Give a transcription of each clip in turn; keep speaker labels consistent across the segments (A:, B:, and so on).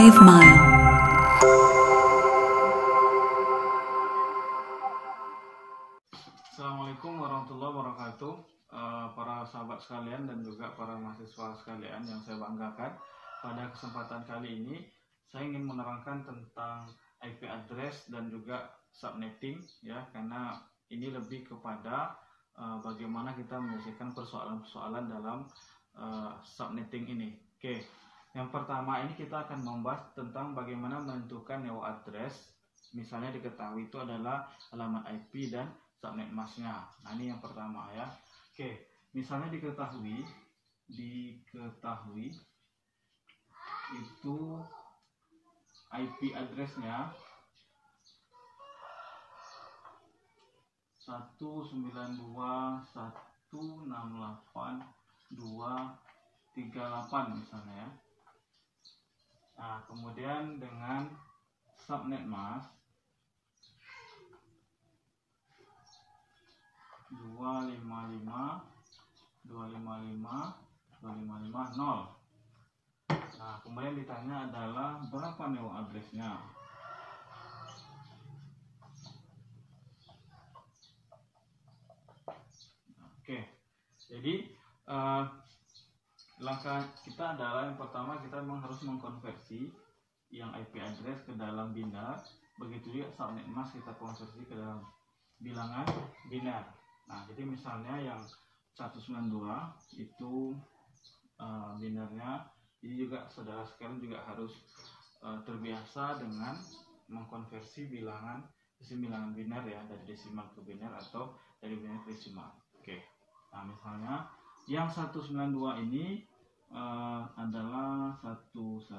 A: Mile.
B: Assalamualaikum warahmatullahi wabarakatuh, para sahabat sekalian dan juga para mahasiswa sekalian yang saya banggakan. Pada kesempatan kali ini saya ingin menerangkan tentang IP address dan juga subnetting, ya, karena ini lebih kepada bagaimana kita menyelesaikan persoalan-persoalan dalam subnetting ini. Oke, yang pertama ini kita akan membahas tentang bagaimana menentukan neo address. Misalnya diketahui itu adalah alamat IP dan subnet masknya. Nah, ini yang pertama, ya. Oke, misalnya diketahui itu IP addressnya 192.168.238 misalnya, ya. Nah, kemudian dengan subnet mask 255.255.255.0. Nah, kemudian ditanya adalah berapa neo addressnya. Oke, jadi langkah kita adalah yang pertama kita memang harus mengkonversi yang IP address ke dalam biner. Begitu juga subnet mask kita konversi ke dalam bilangan biner. Nah, jadi misalnya yang 192 itu binernya, ini juga saudara sekalian juga harus terbiasa dengan mengkonversi bilangan biner, ya, dari desimal ke biner atau dari biner ke desimal. Oke. Nah, misalnya yang 192 ini adalah 11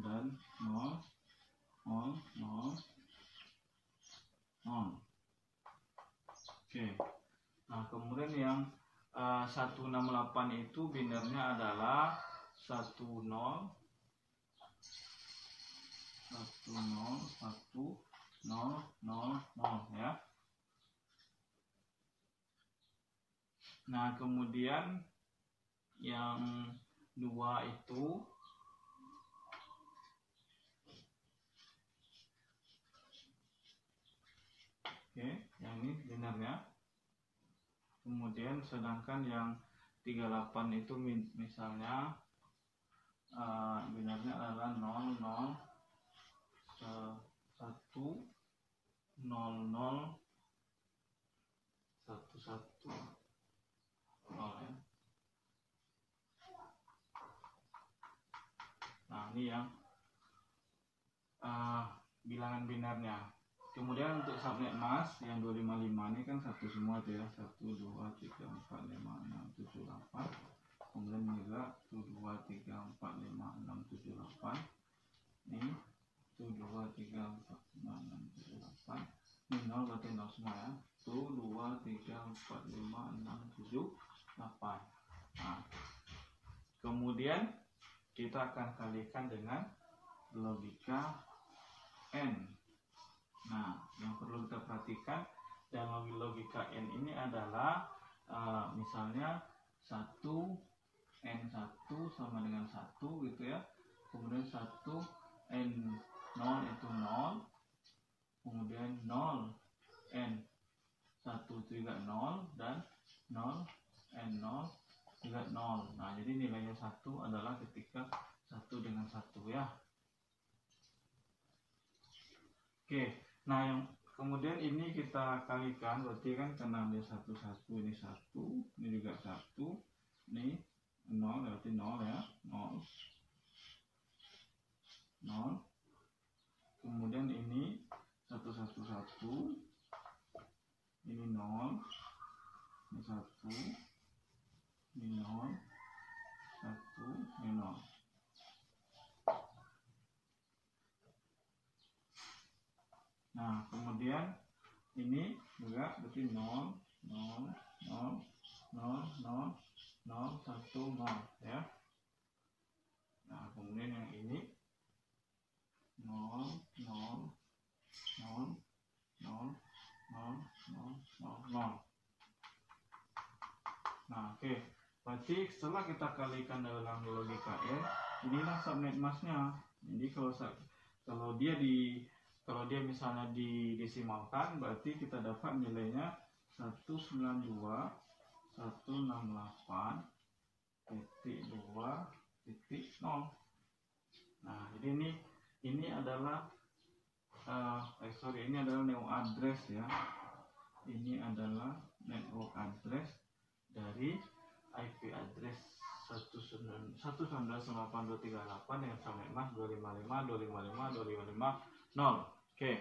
B: dan 0 0 0 0. Oke. Nah, kemudian yang 168 itu binernya adalah 10 10 10 0 0 0, ya. Nah, kemudian yang 2 itu yang ini binernya. Kemudian sedangkan yang 38 itu misalnya binernya adalah 0 0 1 0 0 1 1 0, ya. Nah, ini yang bilangan binernya. Kemudian untuk subnet mask yang 255 ini kan satu semua tuh, ya. 1 2 3 4 5 6 7 8. Kemudian juga 1 2 3 4 5 6 7 8. Ini 1 2 3 4 5 6 7 8. Ini 0 berarti 0 semua, ya. 1 2 3 4 5 6 7 8. Nah, kemudian kita akan kalikan dengan logika N. Nah, yang perlu kita perhatikan dalam logika N ini adalah misalnya 1 N1 sama dengan 1 gitu, ya. Kemudian 1 N0 itu 0. Kemudian 0 N1 juga 0 dan 0 N0 juga 0. Nah, jadi nilainya 1 adalah ketika 1 dengan 1, ya. Oke. Nah, yang kemudian ini kita kalikan, berarti kan karena dia 1 1 ini 1, ini juga 1, ini 0 berarti 0, ya. 0 0. Kemudian ini 1 1 1, ini 0, ini 1, ini 0, 1, ini 0. Nah, kemudian ini juga berarti 0 0 0 0 0 0 1 0, ya. Nah, kemudian yang ini 0 0 0 0 0 0 0 0. Nah, oke. Berarti setelah kita kalikan dalam logika N, inilah subnet masknya. Jadi kalau dia misalnya didesimalkan, berarti kita dapat nilainya 192.168.2.0. Nah, jadi ini adalah ini adalah network address ya. Ini adalah network address dari IP address 192.168 yang subnet mask 255.255.255.0. Oke.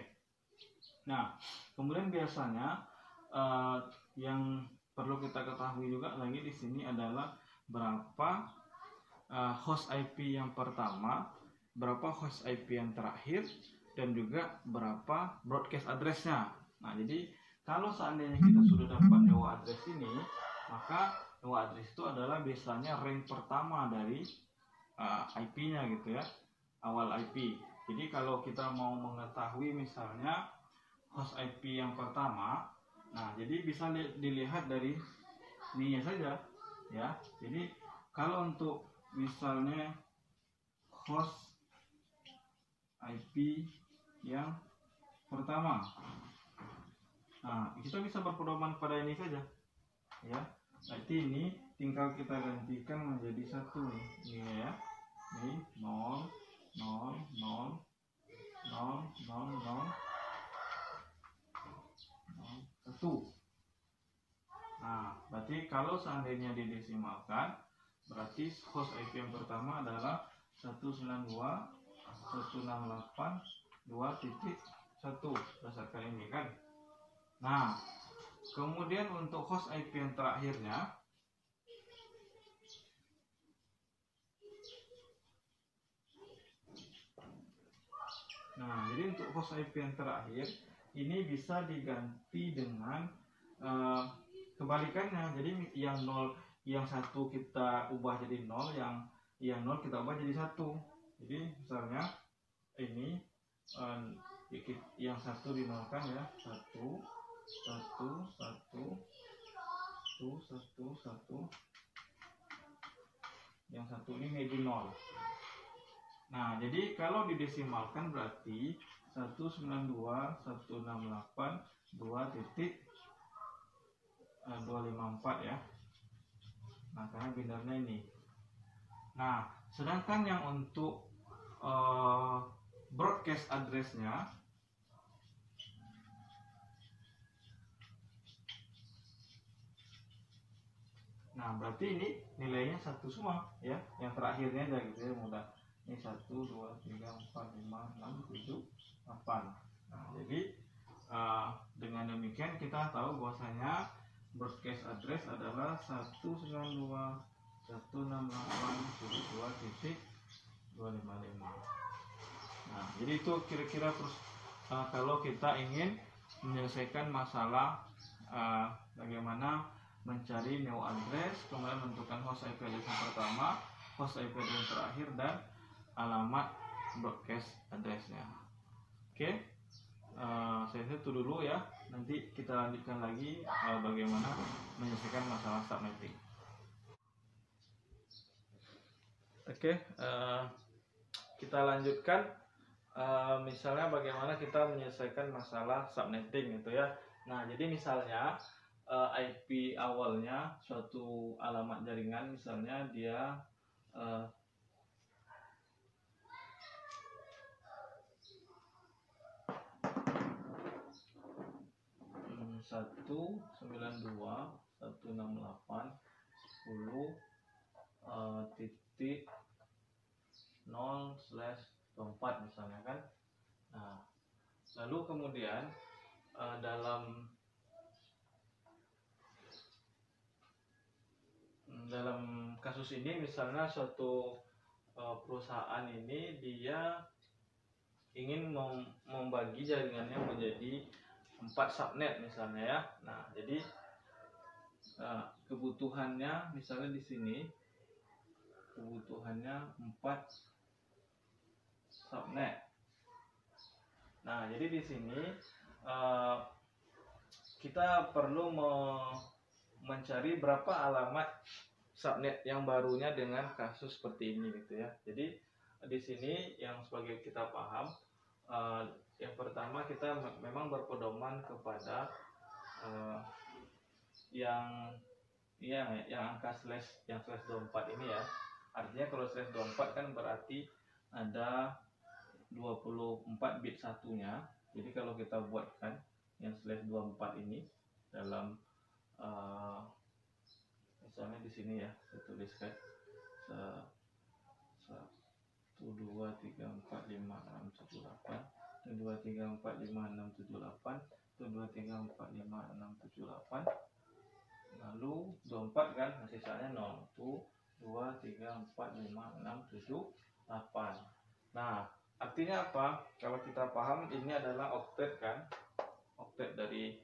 B: Nah, kemudian biasanya yang perlu kita ketahui juga lagi di sini adalah berapa host IP yang pertama, berapa host IP yang terakhir, dan juga berapa broadcast address-nya. Nah, jadi kalau seandainya kita sudah dapat network address ini, maka network address itu adalah biasanya rank pertama dari IP-nya gitu ya, awal IP. Jadi kalau kita mau mengetahui misalnya host IP yang pertama, nah jadi bisa dilihat dari ininya saja ya. Jadi kalau untuk misalnya host IP yang pertama, nah kita bisa berpedoman pada ini saja ya. Berarti ini tinggal kita gantikan menjadi 1 ini ya. Ini 0 0 0 0 0 0 1. Nah, berarti kalau seandainya didesimalkan, berarti host IP yang pertama adalah 192.168.2.1 berdasarkan ini kan. Nah, kemudian untuk host IP yang terakhirnya, nah jadi untuk host IP yang terakhir ini bisa diganti dengan kebalikannya. Jadi yang 0, yang 1 kita ubah jadi 0, yang 0 kita ubah jadi 1. Jadi misalnya ini yang 1 dinolkan ya, 1 1 1 1 1 1, yang 1 ini menjadi 0. Nah, jadi kalau didesimalkan berarti 192.168.2.254 ya. Nah, karena binarnya ini. Nah, sedangkan yang untuk broadcast address-nya, nah berarti ini nilainya 1 semua ya. Yang terakhirnya aja gitu ya, mudah. Ini 1 2 3 4 5 6 7 8. Nah, jadi dengan demikian kita tahu bahwasanya broadcast address adalah 192.168.2.255. Nah, jadi itu kira-kira kalau kita ingin menyelesaikan masalah bagaimana mencari network address, kemudian menentukan host IP address yang pertama, host IP address yang terakhir, dan alamat broadcast address-nya. Oke, saya itu dulu ya. Nanti kita lanjutkan lagi bagaimana menyelesaikan masalah subnetting. Oke, kita lanjutkan misalnya bagaimana kita menyelesaikan masalah subnetting gitu ya. Nah, jadi misalnya IP awalnya suatu alamat jaringan, misalnya dia 192.168.10.0/4 misalnya kan. Nah, lalu kemudian dalam kasus ini misalnya suatu perusahaan ini dia ingin membagi jaringannya menjadi 4 subnet misalnya ya. Nah, jadi kebutuhannya misalnya di sini kebutuhannya 4 subnet. Nah, jadi di sini kita perlu mencari berapa alamat subnet yang barunya dengan kasus seperti ini gitu ya. Jadi di sini yang sebagai kita paham, yang pertama kita memang berpedoman kepada yang angka yang slash 24 ini ya. Artinya kalau slash 24 kan berarti ada 24 bit satunya. Jadi kalau kita buatkan yang slash 24 ini dalam misalnya di sini ya, saya tuliskan 1 2 3 4 5 6 7 8 1 2 3 4 5 6 7 8 1 2 3 4 5 6 7 8, lalu 24 kan sisanya 0, 1 2 3 4 5 6 7 8. Nah, artinya apa? Kalau kita paham ini adalah oktet kan, oktet dari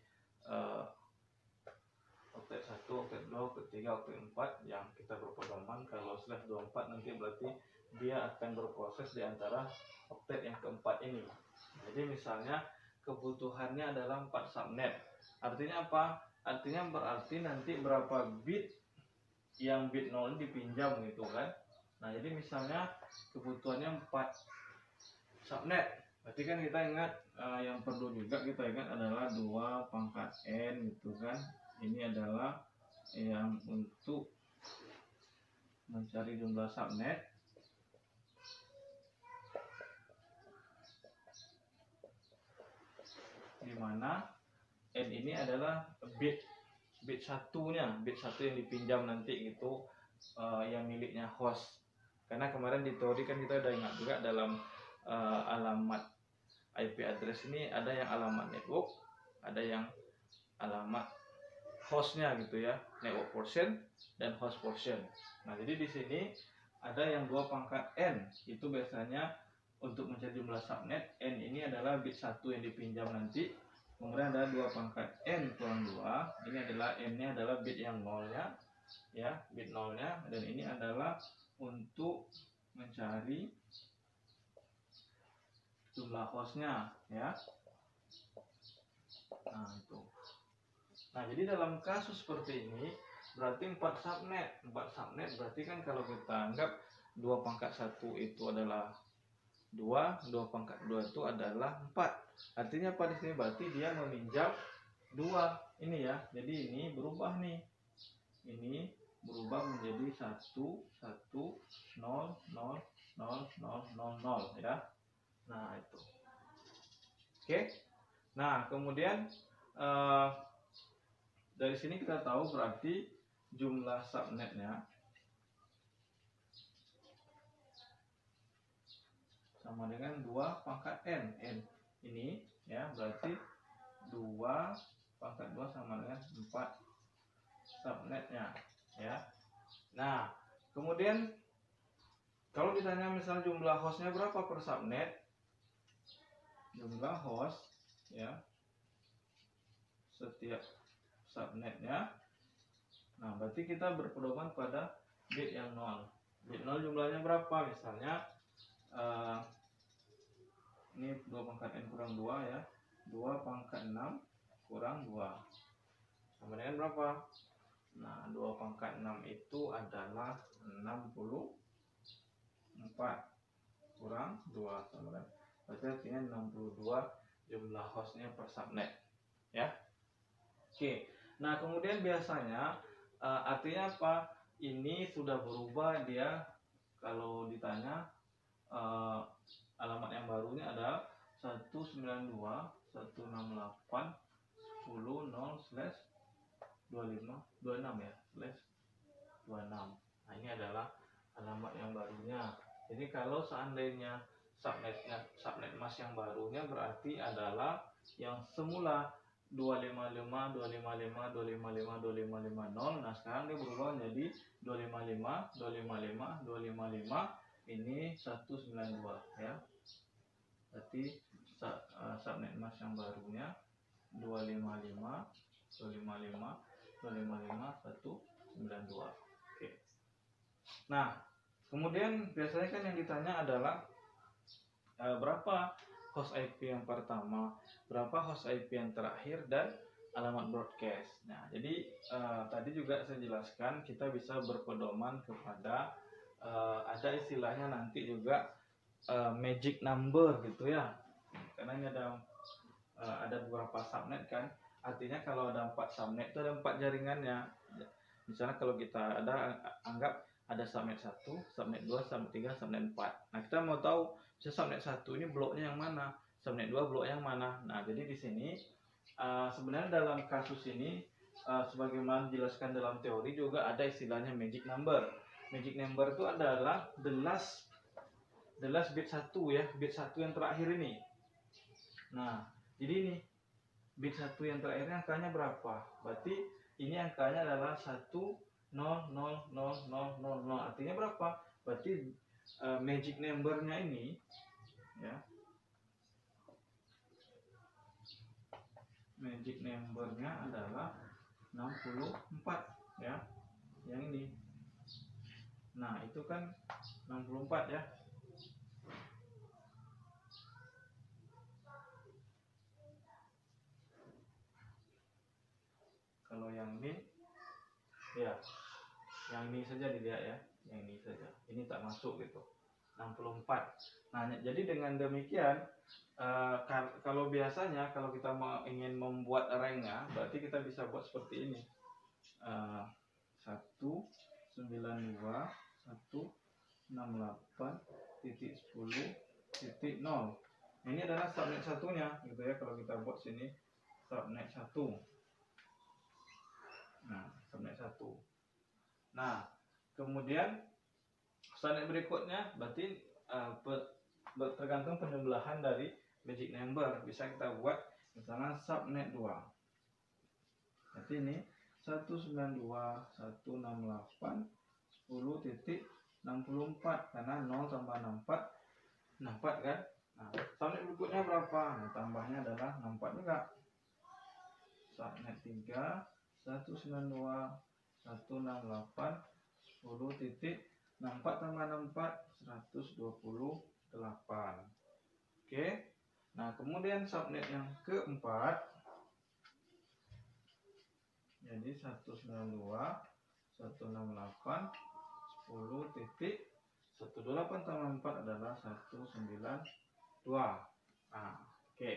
B: oktet 1, oktet 2, oktet 3, oktet 4 yang kita berpedoman. Kalau slash 24 nanti berarti dia akan berproses di antara oktet yang keempat ini. Jadi misalnya kebutuhannya adalah 4 subnet. Artinya apa? Artinya berarti nanti berapa bit yang bit 0 dipinjam gitu kan. Nah, jadi misalnya kebutuhannya 4 subnet. Berarti kan kita ingat yang perlu juga kita ingat adalah 2 pangkat n gitu kan. Ini adalah yang untuk mencari jumlah subnet. Di mana n ini adalah bit satunya, bit satu yang dipinjam nanti itu yang miliknya host. Karena kemarin di teori kan kita udah ingat juga dalam alamat IP address ini ada yang alamat network, ada yang alamat hostnya gitu ya, network portion dan host portion. Nah, jadi di sini ada yang 2 pangkat n, itu biasanya untuk mencari jumlah subnet. N ini adalah bit 1 yang dipinjam nanti. Kemudian ada 2 pangkat n kurang 2. Ini adalah n-nya adalah bit yang nolnya ya, bit nolnya, dan ini adalah untuk mencari jumlah hostnya ya. Nah, itu. Nah, jadi dalam kasus seperti ini berarti 4 subnet. 4 subnet berarti kan kalau kita anggap 2 pangkat 1 itu adalah 2, 2 pangkat 2 itu adalah 4. Artinya apa di sini? Berarti dia meminjam 2 ini ya. Jadi ini berubah nih. Ini berubah menjadi 1 1 0 0 0 0 0 0 ya. Nah, itu. Oke. Nah, kemudian dari sini kita tahu berarti jumlah subnetnya sama dengan 2 pangkat n. N ini ya, berarti 2 pangkat 2 sama dengan 4 subnetnya ya. Nah, kemudian kalau ditanya misalnya jumlah hostnya berapa per subnet, jumlah host ya setiap subnetnya, nah berarti kita berpedoman pada bit yang 0. Bit 0 jumlahnya berapa? Misalnya ini 2 pangkat n kurang 2 ya, 2 pangkat 6 kurang 2 sama dengan berapa? Nah, 2 pangkat 6 itu adalah 64 kurang 2 sama dengan, berarti artinya 62 jumlah hostnya per subnet ya. Oke. Nah, kemudian biasanya artinya apa? Ini sudah berubah dia kalau ditanya alamat yang barunya ada 192.168.10.0/2526 ya, /26. Nah, ini adalah alamat yang barunya. Jadi kalau seandainya subnet mask yang barunya berarti adalah yang semula 255 255 255 2550. Nah, sekarang dia berubah menjadi 255 255 255, ini 192 ya. Berarti subnet mask yang barunya 255 255 255 192. Oke. Nah, kemudian biasanya kan yang ditanya adalah berapa host IP yang pertama, berapa host IP yang terakhir, dan alamat broadcast. Nah, jadi tadi juga saya jelaskan kita bisa berpedoman kepada ada istilahnya nanti juga magic number gitu ya, karena ini ada beberapa subnet kan, artinya kalau ada 4 subnet itu ada 4 jaringannya. Misalnya kalau kita anggap ada subnet 1, subnet 2, subnet 3, subnet 4. Nah, kita mau tahu subnet 1 ini bloknya yang mana, subnet 2 blok yang mana. Nah, jadi di sini sebenarnya dalam kasus ini sebagaimana dijelaskan dalam teori juga ada istilahnya magic number. Magic number itu adalah the last bit 1 ya, bit 1 yang terakhir ini. Nah, jadi ini bit 1 yang terakhir angkanya berapa? Berarti ini angkanya adalah 1 0 0 0 0 0 0. Artinya berapa? Berarti magic number-nya ini ya. Magic number-nya adalah 64 ya. Yang ini. Nah, itu kan 64 ya. Kalau yang ini ya, yang ini saja dilihat ya, yang ini saja, ini tak masuk gitu, 64. Nah, jadi dengan demikian kalau biasanya kalau kita ingin membuat ranknya, berarti kita bisa buat seperti ini, 192.168.10.0. Ini adalah subnet satunya gitu ya, kalau kita buat sini subnet 1. Nah, subnet 1. Nah, kemudian subnet berikutnya berarti tergantung penjumlahan dari magic number. Bisa kita buat misalnya subnet 2. Berarti ini 192.168.10.64 karena 0 tambah 64 64 kan. Nah, subnet berikutnya berapa? Nah, tambahnya adalah 64 juga. Subnet 3 192.168.10.64 tambah 64 128. Oke. Nah, kemudian subnet yang keempat jadi 192.168.10.18 tambah 4 adalah 192. Nah, oke.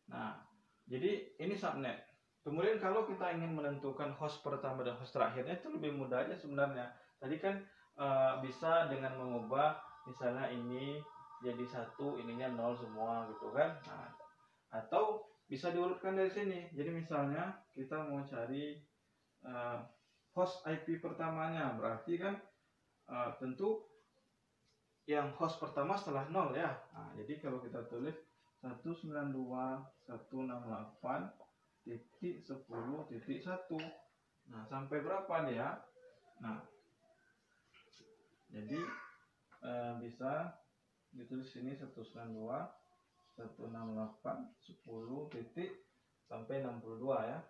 B: Nah, jadi ini subnet. Kemudian kalau kita ingin menentukan host pertama dan host terakhirnya itu lebih mudah aja sebenarnya. Tadi kan bisa dengan mengubah misalnya ini jadi 1, ininya 0 semua gitu kan. Nah, atau bisa diurutkan dari sini. Jadi misalnya kita mau cari host IP pertamanya, berarti kan tentu yang host pertama setelah 0 ya. Nah, jadi kalau kita tulis 192.168.10.1. Nah, sampai berapa dia? Nah, jadi bisa ditulis sini 192.168.10 sampai 62 ya.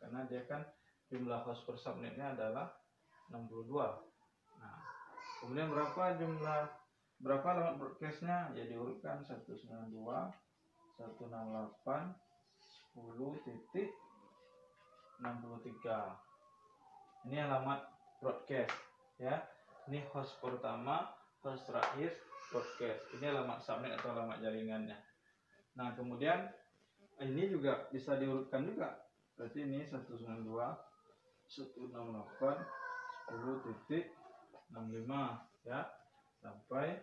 B: Karena dia kan jumlah host per subnetnya adalah 62. Nah, kemudian berapa alamat broadcastnya? Ya diurutkan 192.168.10.63. Ini alamat broadcast ya. Ini host pertama, host terakhir, broadcast. Ini alamat subnet atau alamat jaringannya. Nah, kemudian ini juga bisa diurutkan juga. Berarti ini 192.168.10.65 ya, sampai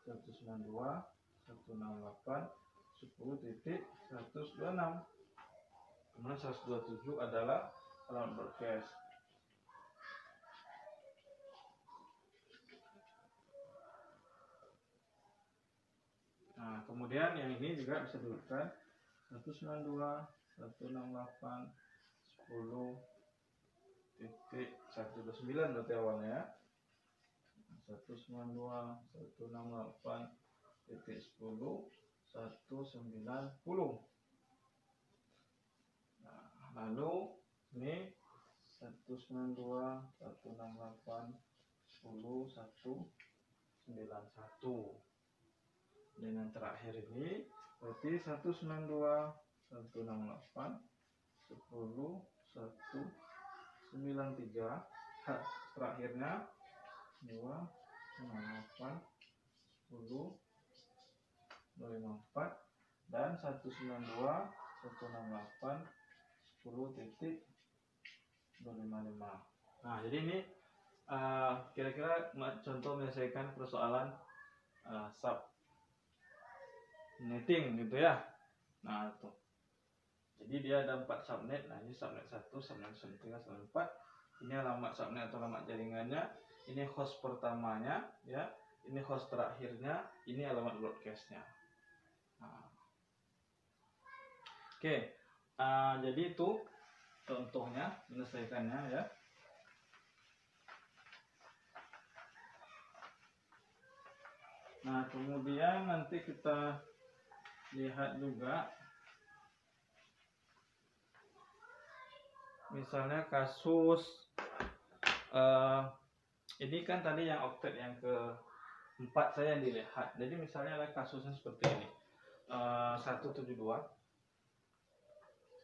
B: 192.168.10.126. Kemudian 127 adalah alamat broadcast. Nah, kemudian yang ini juga bisa diurutkan 192.168.10.129 berarti awalnya ya. 192.168.10.190. Nah, lalu ini 192.168.10.191. Dan yang terakhir ini berarti 192.168.10.193. Terakhirnya 298 10 254 dan 192 168 10.255. Nah, jadi ini kira-kira contoh menyelesaikan persoalan subnetting gitu ya. Nah, tuh. Jadi dia ada 4 subnet. Nah, ini subnet 1, subnet 3, subnet 4. Ini alamat subnet atau alamat jaringannya. Ini host pertamanya, ya. Ini host terakhirnya. Ini alamat broadcastnya. Nah. Oke, jadi itu contohnya menyelesaikannya ya. Nah, kemudian nanti kita lihat juga misalnya kasus ini kan tadi yang oktet yang keempat saya yang dilihat. Jadi misalnya ada kasusnya seperti ini,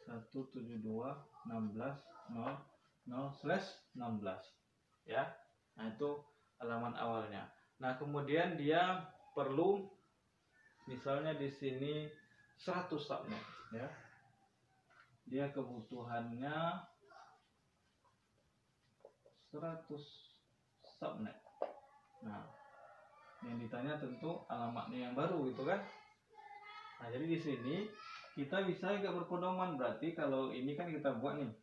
B: 172.16.00/16 ya. Nah, itu halaman awalnya. Nah, kemudian dia perlu misalnya di sini 100 subnet ya. Dia kebutuhannya 100 subnet. Nah, yang ditanya tentu alamatnya yang baru gitu kan. Nah, jadi di sini kita bisa agak berpedoman, berarti kalau ini kan kita buat nih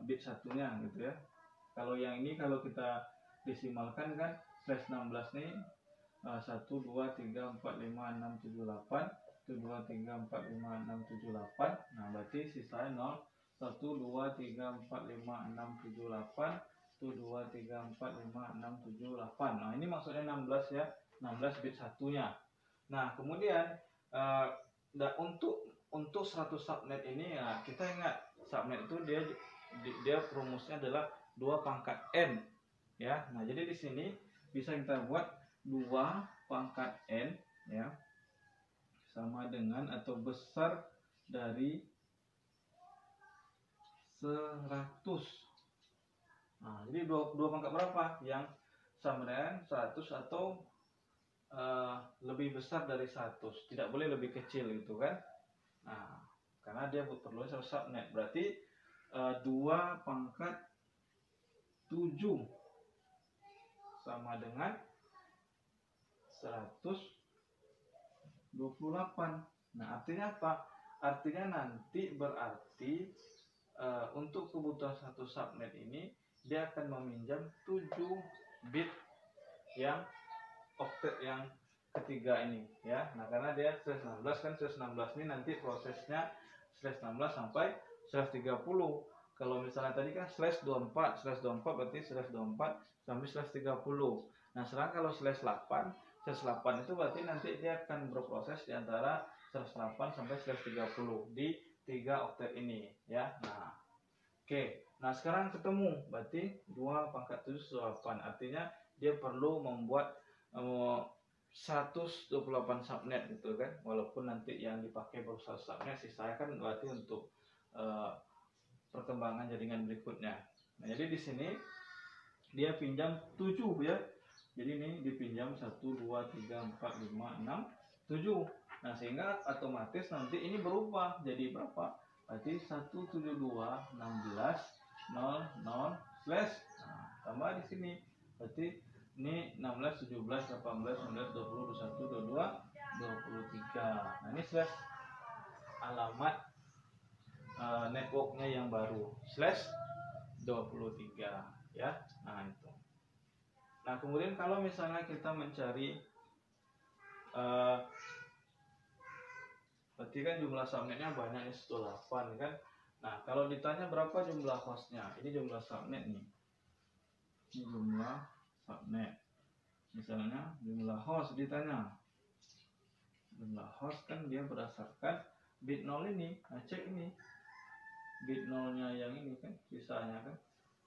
B: bit satunya gitu ya. Kalau yang ini kalau kita desimalkan kan /16 nih 1 2 3 4 5 6 7 8 1 2 3 4 5 6 7 8. Nah, berarti sisanya 0 1 2 3 4 5 6 7 8 1 2 3 4 5 6 7 8. Nah, ini maksudnya 16 ya, 16 bit satunya. Nah, kemudian untuk 100 subnet ini ya, kita ingat subnet itu dia rumusnya adalah 2 pangkat n ya. Nah, jadi di sini bisa kita buat 2 pangkat n ya sama dengan atau besar dari 100. Nah, jadi dua pangkat berapa yang sama dengan 100 atau lebih besar dari 100, tidak boleh lebih kecil gitu kan. Nah, karena dia perlu 100 subnet, berarti 2 pangkat 7 sama dengan 128. Nah, artinya apa? Artinya nanti berarti untuk kebutuhan 1 subnet ini dia akan meminjam 7 bit yang oktet yang ketiga ini ya. Nah, karena dia /16 kan, /16 ini nanti prosesnya /16 sampai /30. Kalau misalnya tadi kan /24 berarti /24 sampai /30. Nah, sedangkan kalau /8 itu berarti nanti dia akan berproses di antara /8 sampai /30 di 3 oktet ini ya. Nah, oke. Nah, sekarang ketemu berarti 2 pangkat 7 8. Artinya dia perlu membuat 128 subnet gitu kan, walaupun nanti yang dipakai baru 1 subnet, sisanya kan berarti untuk perkembangan jaringan berikutnya. Nah, jadi di sini dia pinjam 7 ya. Jadi ini dipinjam 1 2 3 4 5 6 7. Nah, sehingga otomatis nanti ini berubah jadi berapa? Berarti 172 16 0 0 slash. Nah, tambah di sini berarti ini 16 17 18 19 20 21 22 23. Nah, ini slash alamat networknya yang baru /23 ya. Nah, itu. Nah, kemudian kalau misalnya kita mencari berarti kan jumlah subnetnya banyak, 108 kan. Nah, kalau ditanya berapa jumlah hostnya, ini jumlah subnet nih, ini jumlah subnet. Misalnya jumlah host ditanya, jumlah host kan dia berdasarkan bit 0 ini. Nah, cek ini bit 0-nya yang ini kan, sisanya kan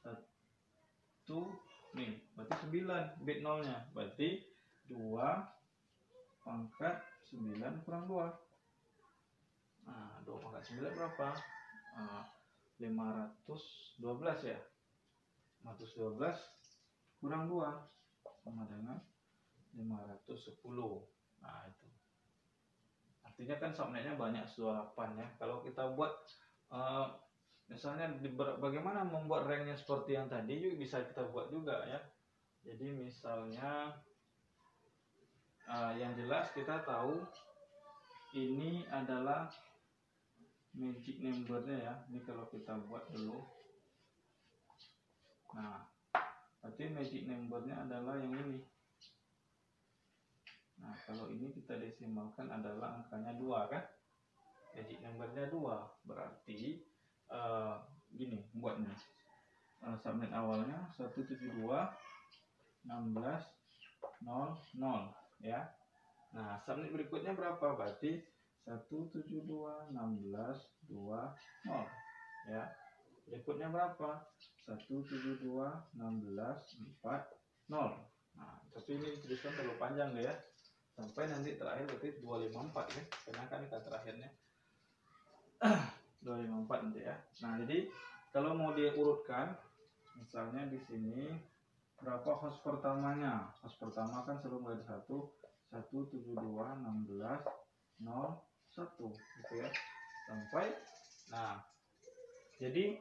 B: 1 nih, berarti 9 bit 0-nya, berarti 2 pangkat 9 kurang 2. Nah, 2 pangkat 9 berapa? 512 ya. 512 kurang 2 sama dengan 512. 110. Nah itu artinya kan subnetnya banyak 128 ya. Kalau kita buat misalnya bagaimana membuat ranknya seperti yang tadi juga bisa kita buat juga ya. Jadi misalnya yang jelas kita tahu ini adalah magic numbernya ya. Ini kalau kita buat dulu. Nah, berarti magic numbernya adalah yang ini. Nah, kalau ini kita desimalkan adalah angkanya 2 kan? Magic numbernya 2. Berarti gini buatnya. Subnet awalnya 172.16.00 ya. Nah, subnet berikutnya berapa? Berarti 172.16.20 ya. Berikutnya berapa? 172.16.40. Nah, tapi ini tulisan terlalu panjang ya. Sampai nanti terakhir berarti 254 ya. Karena kan kita terakhirnya 254 nanti ya. Nah, jadi kalau mau diurutkan, misalnya di sini berapa host pertamanya? Host pertama kan selalu mulai dari 172.16.01 gitu ya. Sampai nah, jadi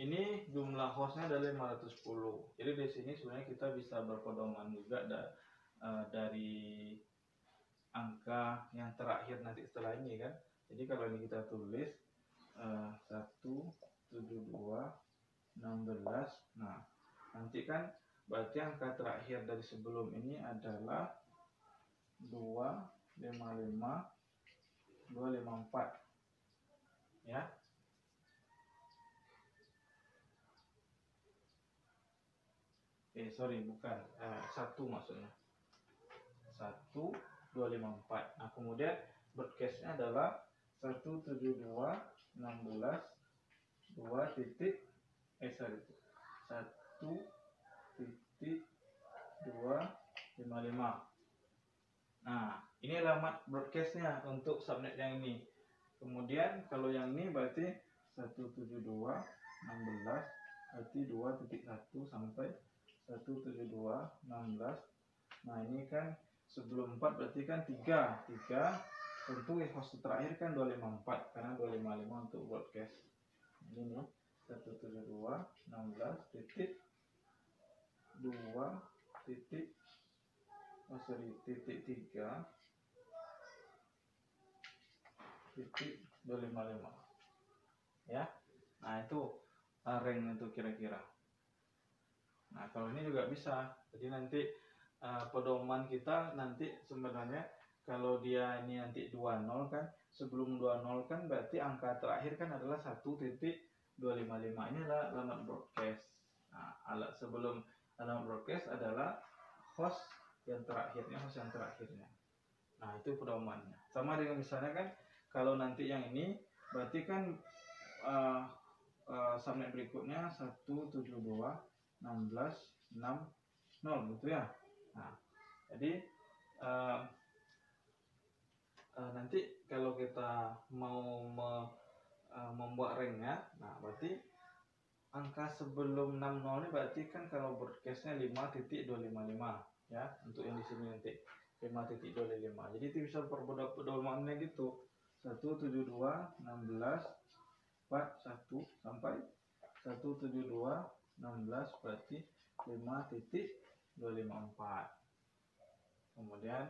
B: ini jumlah hostnya adalah 510. Jadi di sini sebenarnya kita bisa berpedoman juga dari angka yang terakhir nanti setelah ini kan. Jadi kalau ini kita tulis 172.16. Nah, nanti kan berarti angka terakhir dari sebelum ini adalah 254 ya. Sorry bukan 1 maksudnya 1254. Nah, kemudian broadcastnya adalah 1.255. Nah, ini alamat broadcastnya untuk subnet yang ini. Kemudian kalau yang ini berarti 172.16 berarti 2.1 sampai 172.16. Nah, ini kan sebelum 4 berarti kan 3 tentu host terakhir kan 254 karena 255 untuk broadcast. Ini nih 172.16 titik 2 titik titik 3 titik 255 ya. Nah, itu rank itu kira-kira. Nah, kalau ini juga bisa. Jadi nanti pedoman kita nanti sebenarnya kalau dia ini nanti 20 kan, sebelum 20 kan berarti angka terakhir kan adalah 1.255. Ini adalah alamat broadcast. Nah, sebelum alamat broadcast adalah host yang terakhirnya. Nah, itu pedomannya. Sama dengan misalnya kan kalau nanti yang ini berarti kan subnet berikutnya 172.16.60 gitu ya. Nah, jadi nanti kalau kita mau membuat ranknya, nah berarti angka sebelum 60 ini berarti kan kalau broadcastnya 5.255 ya, untuk yang di sini nanti 5.255. Jadi itu bisa pedomannya gitu 172.16.41 sampai 172.16 berarti 5.254. Kemudian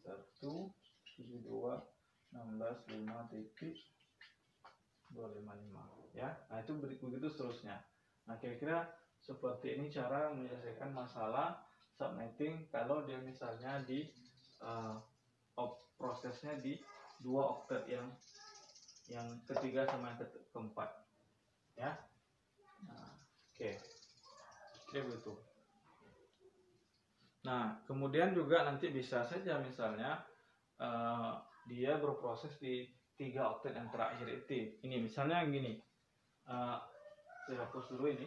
B: 172.16.5.255 ya. Nah, itu begitu seterusnya. Nah, kira-kira seperti ini cara menyelesaikan masalah subnetting kalau dia misalnya di prosesnya di 2 oktet yang ketiga sama yang keempat ya. Nah, oke. Kira begitu. Nah, kemudian juga nanti bisa saja misalnya dia berproses di 3 oktet yang terakhir itu. Ini misalnya gini, saya hapus dulu ini.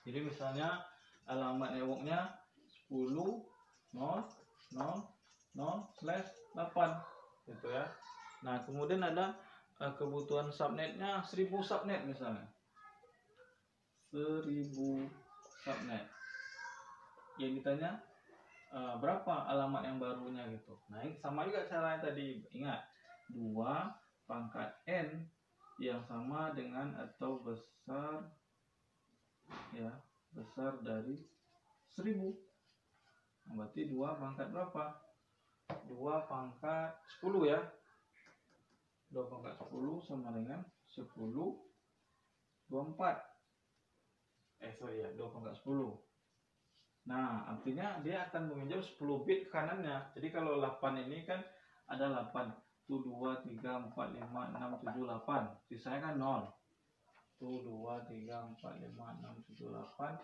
B: Jadi misalnya alamat networknya 10.0.0.0 0/8 gitu ya. Nah kemudian ada kebutuhan subnetnya 1000 subnet misalnya, 1000 subnet yang ditanya berapa alamat yang barunya gitu. Nah ini sama juga caranya tadi, ingat 2 pangkat n yang sama dengan atau besar ya, besar dari 1000. Nah, berarti 2 pangkat berapa? 2 pangkat 10 ya. 2 pangkat 10 sama dengan 10 24. Sorry ya, 2 pangkat 10. Nah, artinya dia akan meminjam 10 bit kanannya. Jadi kalau 8 ini kan ada 8. 1, 2, 3, 4, 5, 6, 7, 8. Sisanya kan 0. 1, 2, 3, 4, 5, 6, 7, 8.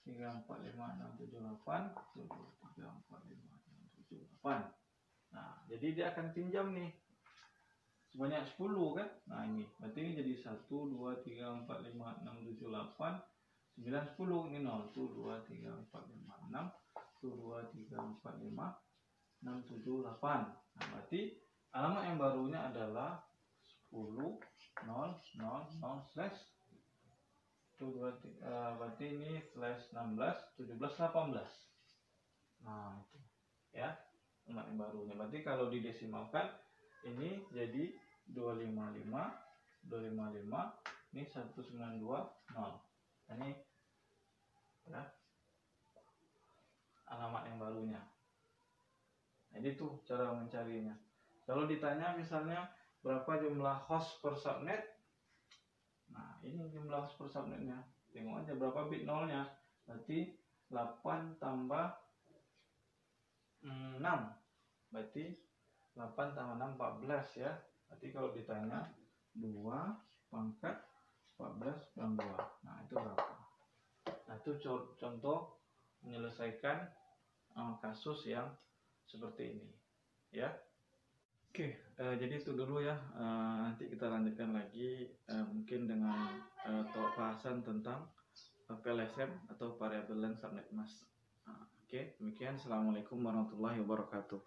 B: 3, 4, 5, 6, 7, 8. 1, 2, 3, 4, 5, 6, 7, 8. Nah, jadi dia akan pinjam nih sebanyak 10 kan. Nah ini berarti ini jadi 1, 2, 3, 4, 5, 6, 7, 8, 9, 10. Ini 0, 1, 2, 3, 4, 5, 6, 1, 2, 3, 4, 5, 6, 7, 8. Nah berarti alamat yang barunya adalah 10, 0, 0, 0, slash 1, 2, 3, berarti ini slash 16, 17, 18. Nah itu ya alamat yang barunya. Berarti kalau didesimalkan ini jadi 255, 255, ini 1920. Ini ya, alamat yang barunya. Nah, ini tuh cara mencarinya. Kalau ditanya misalnya berapa jumlah host per subnet, nah ini jumlah host per subnetnya. Tengok aja berapa bit nolnya. Berarti 8 tambah 6. Berarti 8 tambah 6, 14 ya. Berarti kalau ditanya 2 pangkat 14 kurang 2. Nah itu berapa? Nah itu contoh menyelesaikan kasus yang seperti ini ya. Oke, jadi itu dulu ya. Nanti kita lanjutkan lagi mungkin dengan bahasan tentang VLSM atau Variable Length Subnet Mask. Oke, demikian. Assalamualaikum warahmatullahi wabarakatuh.